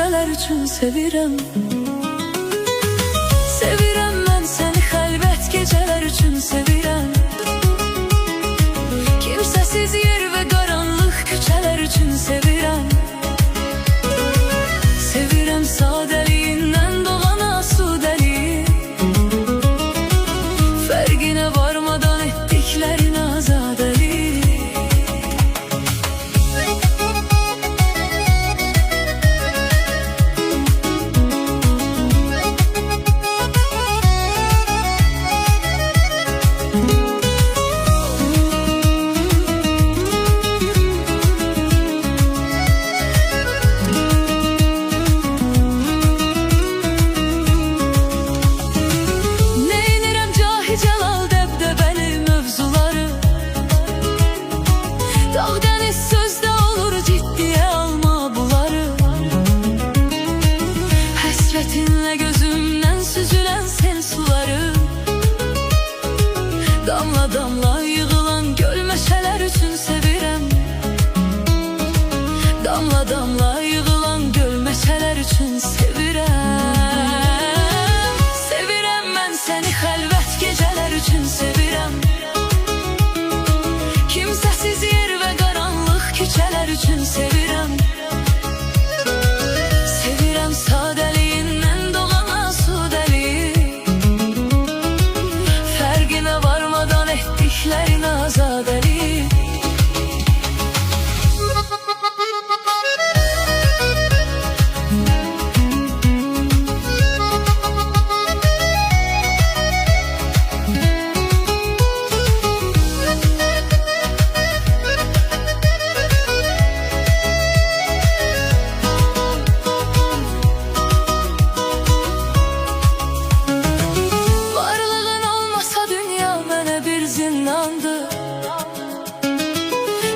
geceler üçün sevirəm. Sevirəm mən səni xəlvət geceler üçün sevirəm. Kimsəsiz yer və qaranlıq küçələr üçün sevirəm. Sevirəm sadəliyindən doğan asudəliyi, fərqinə varmadan etdiklərin azadəliyi. Həsrətinlə gözümdən süzülən sel suları, damla damla yığılan göl meşələr üçün sevirəm. Damla damla yığılan göl meşələr üçün sevirəm. Sevirəm mən səni xəlvət gecələr üçün sevirəm. Kimsəsiz yer və qaranlıq küçələr üçün sevirəm. Sevirəm sadəliyindən doğan asudəliyi, fərqinə varmadan etdiklərin azadəliyi.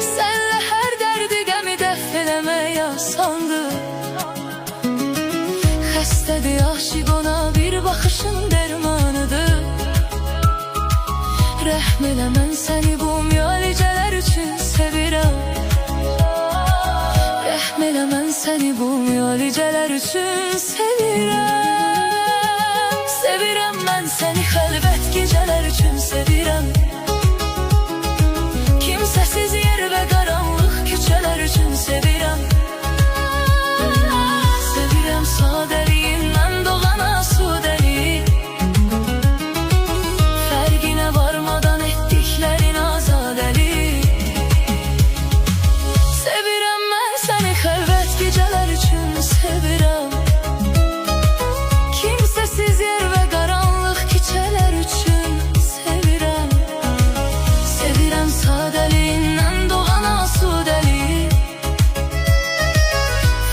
Sənlə hər dərdi qəmi dəf eləmək asandır. Xəstədir aşiq ona bir baxışın dərmanıdır. Rəhm elə mən səni bu müalicələr üçün sevirəm. Rəhm elə mən səni bu müalicələr üçün sevirəm. Sevirəm mən səni xəlvət gecələr üçün sevirəm. Kimsəsiz yer və qaranlıq küçələr üçün sevirəm. Sevirəm sadəliyindən doğan asudəliyi, fərqinə varmadan etdiklərin azadəliyi. Sevirəm mən səni xəlvət gecələr üçün sevirəm. Kimsəsiz yer və qaranlıq küçələr üçün sevirəm. Sevirəm sadəliyindən doğan asudəliyi,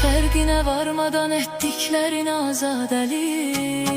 fərqinə varmadan etdiklərin azadəliyi.